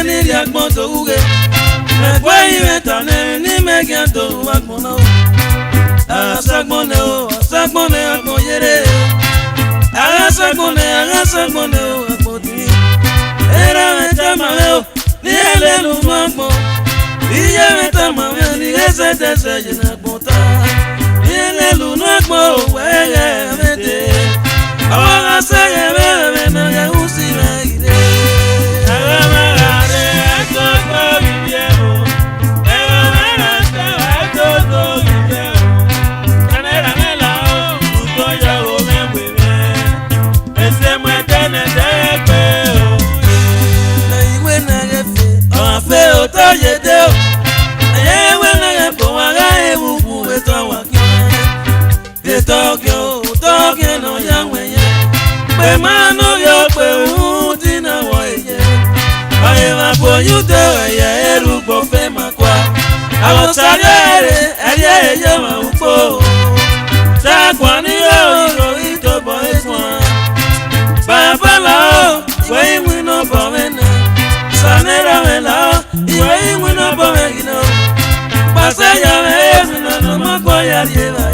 ni riagbon to uge me kwa iweta ne ni megia to agbono asagbone o asagbone agbon yere asagbone o agbodi era meta mame o ni elelu agbon iye meta mame ni ese dese jina agbota ni elelu agbon wege mete awara sege bebe na ya usire ide agamare agogo ibiero agamare agogo ibiero kanera mela o uto ya o membebe ese mwetene degbe o na iwe na gefe o fe o to yede o ewe na gefe o aga ebubu eto wa Tokyo no yangwe pe mano yo pe utina woye aye ma po yuto ya eru po fe makwa awo sare ere yo ma upo sagwa ni yo ito bo eswa baba la we we no bo mena sanera mela we we no bo megino pasaya me no makwa ya rieva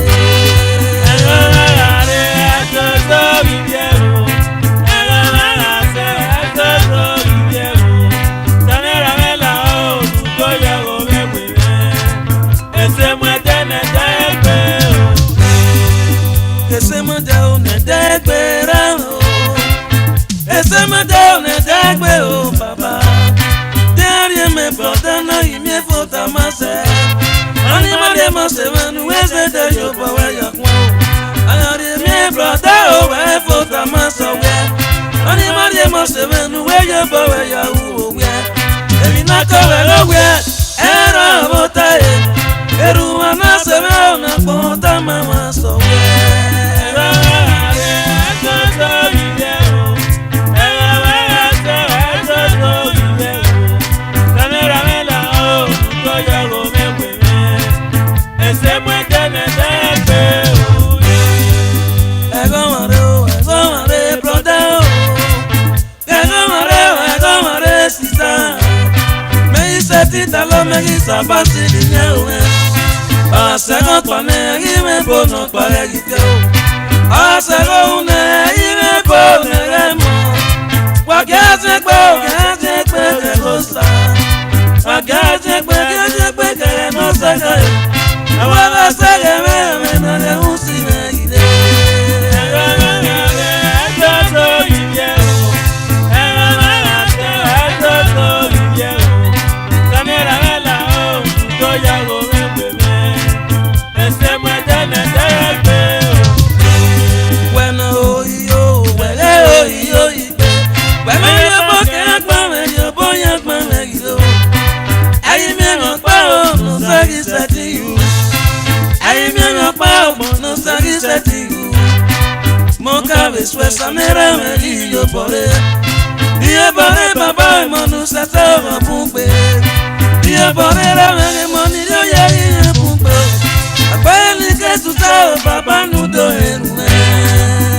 Baba, derrière mes portes, non, il me faut ta masse. On y m'a démontré, nous est de yo, pas ouais, y'a quoi. Alors, il me porte, oh, ouais, faut ta masse, ouais. On y m'a démontré, nous est yo, pas ouais, y'a où, ouais. Et il n'a qu'à le ouais, et la bota, et roumana, c'est vrai, on a pour ta maman, so ouais. Talo megi sabasi dinyewe asego twane ime bono kware giteo asego une ime bono remo wagaze gbe gosa wagaze gbe no saga awala saga me na le usine ide Suesa mera meli yo bore Dia bore baba monu sa tava pumpe Dia bore la mele moni yo ya pumpe Apeli que tu sa baba nu do enume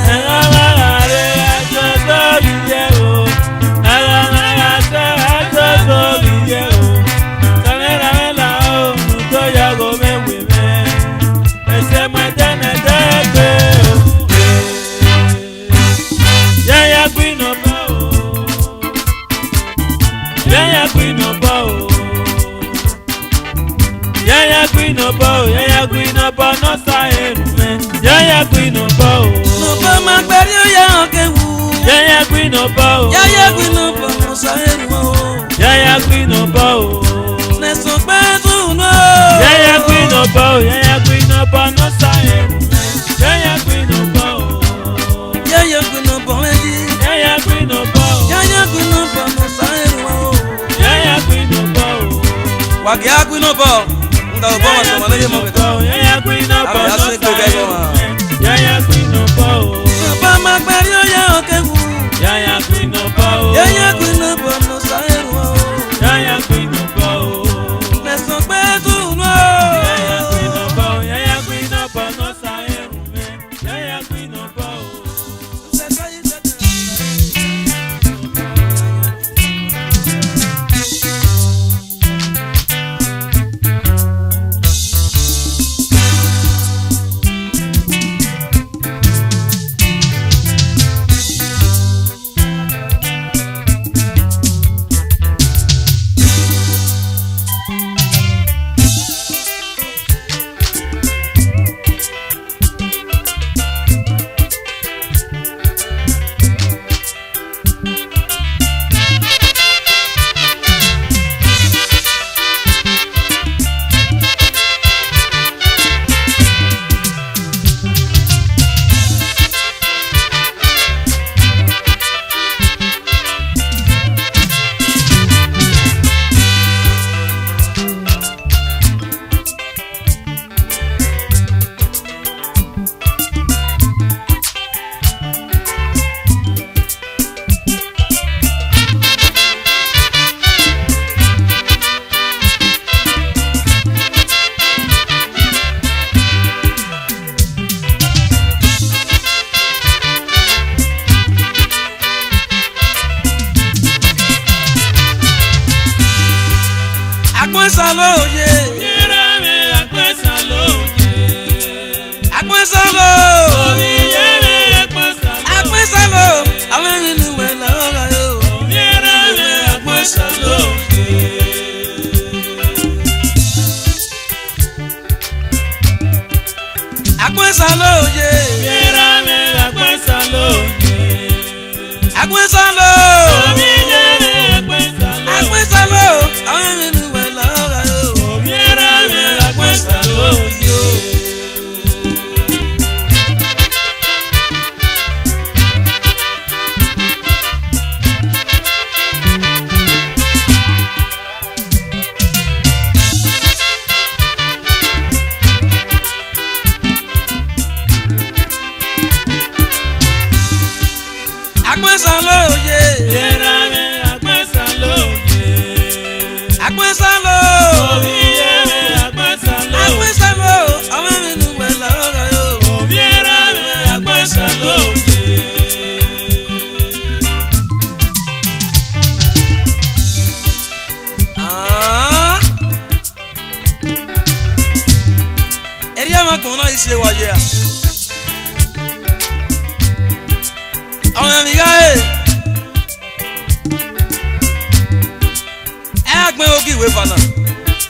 Agare ajodo video Agare video Kanera mela o to ya go me Ese mwetene debe Yaya Queen of Bow, Yaya Queen of Bow, Yaya Queen of Bow, Yaya Queen of Bow, no sign, Yaya Queen of Bow, no Bama Barrio Yakewu, Yaya Queen of Bow, Yaya Queen of Bow, no sign, Yaya Queen of Bow, Neso Bezu no, Yaya Queen of Bow, Yaya Queen of Bow, no sign, Yaya Queen of Bow, Yaya Queen of Bow. Yaya Queen of Bow, Yaya Queen of Bow, no sign, Yaya Queen of Bow, Wagia Queen of Bow, Yaya Queen of Bow, Yaya Queen of Bow, Bama Barrio Yakewu, Yaya Queen of Bow, Yaya Queen of Bow, no sign, Yaya Queen of Bow, let's not be too no, Yaya Queen of Bow, Yaya Queen of Bow, no sign, Yaya Queen of Bow. lóye. Yẹ́rẹ́ mi àpẹ́sà lóye. Àpẹ́sà ló. Omi yẹ́rẹ́ àpẹ́sà lóye. Àpẹ́sà ló. Àwọn ènìyàn wẹ̀ lọ́wọ́ yóò. Yẹ́rẹ́ mi àpẹ́sà lóye. Àpẹ́sà lóye. Yẹ́rẹ́ mi àpẹ́sà lóye. Àpẹ́sà ló. Omi yẹ́rẹ́ àpẹ́sà lóye. Àpẹ́sà ló. Àwọn ènìyàn wẹ̀ lọ́wọ́ yóò. Yẹ́rẹ́ mi àpẹ́sà lóye. Àpẹ́sà lóye. Yẹ́rẹ́ mi àpẹ́sà lóye. Àpẹ́sà ló. Omi yẹ́rẹ́ àpẹ́sà lóye. Àpẹ́sà ló. Àwọn ènìyàn wẹ̀ lọ́wọ́ yóò. Yẹ́rẹ́ mi àpẹ́sà lóye. Ẹ̀rí àwọn kan náà ṣe wáyé à. Àwọn ènìyàn ẹ̀ gbẹ́ ogi ìwé fana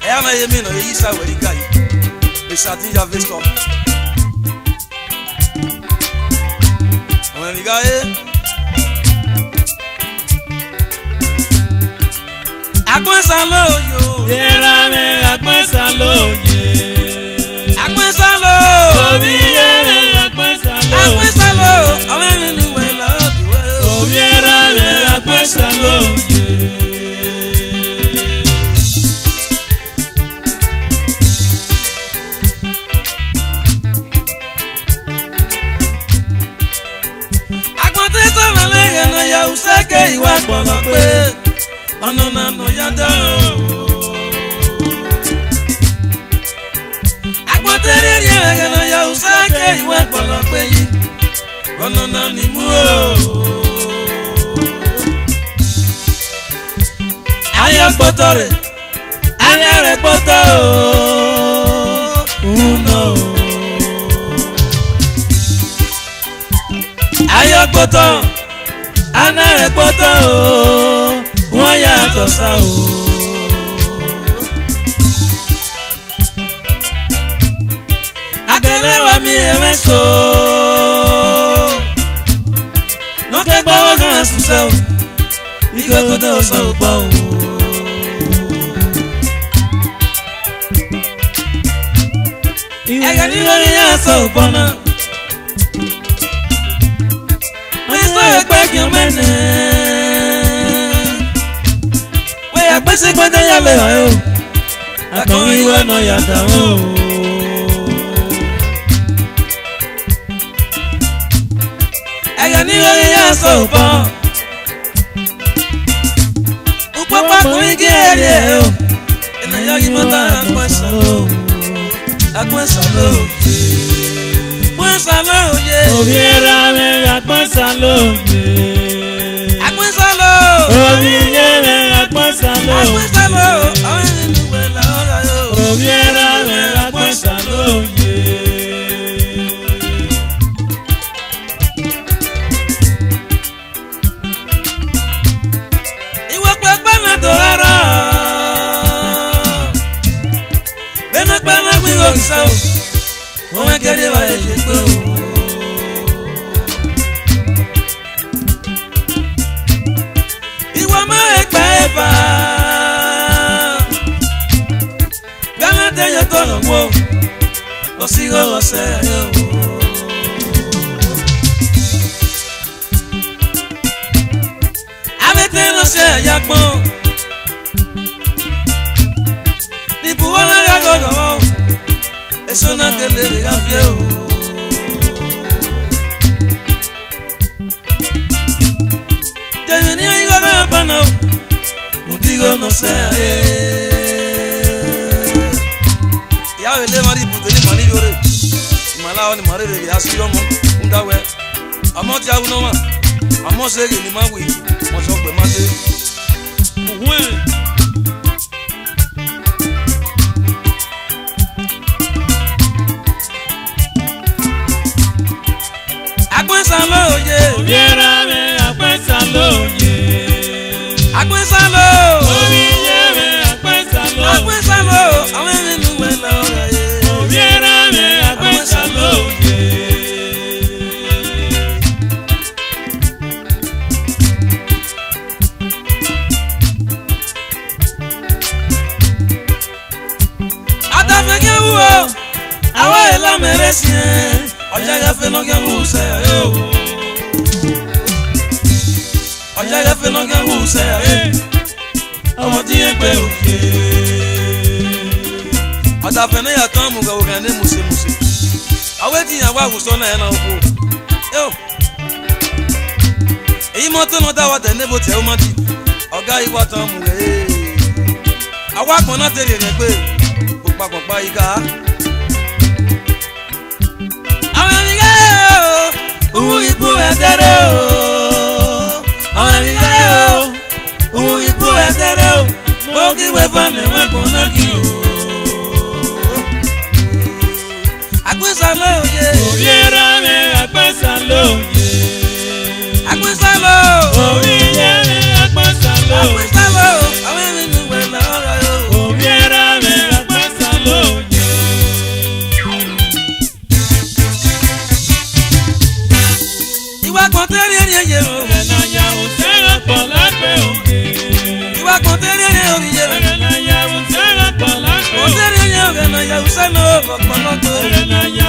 ẹ̀ yà máa yẹ mí nà èyí sáwẹ̀rí ká yìí èsì àti ìyá vẹ́sítọ̀. Àwọn ènìyàn ẹ̀ àpẹ́sà lóye. Yẹ́rẹ́ mi àpẹ́sà lóye. Àpẹ́sà ló. Omi yẹ́rẹ́ àpẹ́sà lóye. Àpẹ́sà ló. Àwọn ènìyàn wẹ̀ lọ́wọ́. Omi yẹ́rẹ́ mi àpẹ́sà lóye. Àgbọ̀ntẹ́ sọ̀rọ̀ lẹ́yìn náà yà ó sẹ́kẹ̀ ìwà gbọ̀nà pé ọ̀nà nànà yá dáhùn. Àgbọ̀ntẹ́ rírì ẹ̀yẹ náà yà ó sẹ́kẹ̀ ìwà gbọ̀nà pé yìí ọ̀nà náà ní mú o. Ayé gbọ́tọ̀ rẹ̀ ayé rẹ̀ gbọ́tọ̀ o. Ayé gbọ́tọ̀ ayé rẹ̀ gbọ́tọ̀ o. Wọ́n yàtọ̀ sá o. Akẹ́lẹ́ wa mi ẹ̀rẹ́ so. Lọ́kẹ́ gbọ́wọ́ kan sùn sẹ́ o. Ike kò tó sọ gbọ́ o. Ẹ̀yà ní lórí yẹn sọ gbọ́ náà. Wọ́n sọ ẹgbẹ́ kí n mẹ́nẹ̀. Wọ́n yà pèsè gbọ́dọ̀ yà lè hàn o. Àkànwé ìwé náà yàtọ̀ o. Ẹ̀yà ní lórí yẹn sọ gbọ́. Upapa kùnrin èrè o. Ènìyàn yìí mọ́tà àpẹ́sà ló. Àpẹ́sà ló. Àpẹ́sà ló yé. Omi yẹ́rẹ́ mi àpẹ́sà lóye. Àpẹ́sà ló. Omi yẹ́rẹ́ àpẹ́sà lóye. Àpẹ́sà ló. Àwọn ènìyàn wẹ̀ lọ́wọ́ yóò. Omi yẹ́rẹ́ mi àpẹ́sà lóye. Ìwọ pẹ́pẹ́ náà tó rárá. Bẹ́ẹ̀ni pẹ́ẹ́nà gbé òrìṣà o. Wọ́n wá kẹ́rẹ́ wa ẹ̀ lè pé o. Ìwọ máa ń pa ẹ̀ bá. Bẹ́ẹ̀ni tẹ́yẹ tọ̀nà wọ̀. Lọ sí ọ̀rọ̀ sẹ́yẹ o. Abẹ́tẹ́ lọ sí ẹ̀yà pọ́n. Níbo wọ́n lára gbọ́dọ̀ wọ́n. Èso náà kẹlẹ̀ rẹ̀ á fi ẹ̀ o. Jẹ̀yìn ní ayé gbọ́dọ̀ yà pọ́nà o. Mo ti gbọ́dọ̀ sẹ́yẹ. Ìyá rẹ̀ lé mọ́rí ibùdó ní mọ́rí yóò rẹ̀. Ìmọ̀láwọ̀ ni mọ́rí rẹ̀ yà sí ọmọ. Ń dáwẹ́. Ọmọ tí a wù náà wà. Ọmọ sẹ́yìn ni máa wì. Wọ́n sọ pé má dé. Agbésálóye. Obiera me Agbésálóye. Agbésáló. Obiye me Agbésálóye. Agbésáló. Àwọn ẹni nù wẹ̀ lọ́rọ̀ yẹ. Obiera me Agbésálóye. Adafẹ́kẹ́ wú o. Àwọn èlò mẹ́rẹ̀ sí ẹ̀. Ọjà yẹfẹ́ lọ́gẹ́ wù sẹ́ ẹ̀ o. Ọjà yẹfẹ́ lọ́gẹ́ wù sẹ́ ẹ̀. Ọmọ tí yẹn pé òkè. Ọ̀dàfẹ́ náà yà tán mùgà òkè ní mùsèmùsè. Àwọn ètí yàn wá àwùsọ náà yẹn náà kú. Èyí mọ́ tó lọ dáwọ́ tẹ̀ níbo tẹ̀ ó má di. Ọ̀gá ìwà tán mùgà ẹ̀. Àwọn àpọ̀n náà tẹ̀lé rẹ̀ pé pọ̀pàpọ̀pà yìí ká. Àwọn ènìyàn yóò owó ikú ẹ̀tẹ̀rẹ̀ o. Àwọn ènìyàn yóò owó ikú ẹ̀tẹ̀rẹ̀ o. Mo kí wẹ́ fún ẹ̀wọ̀n kò náà kí o. Agbésálóye. Obiera me Agbésálóye. Agbésáló. Obiye me Agbésálóye. Agbésáló. Àwọn ènìyàn wẹ̀ lọ́rọ̀ yóò. Obiera me Agbésálóye. Ìwà kan tẹ́lẹ̀ ní ẹ̀yẹ o. Ẹ̀nàyà òṣèré pọ̀ lápẹ̀ òde. Ìwà kan tẹ́lẹ̀ ní oríyẹ rẹ̀. Ẹ̀nàyà òṣèré pọ̀ lápẹ̀ Ó òde. tẹ́lẹ̀ ní ọ̀rẹ́ náà yẹ òṣèlú ọ̀pọ̀lọpọ̀. Ẹ̀nàyà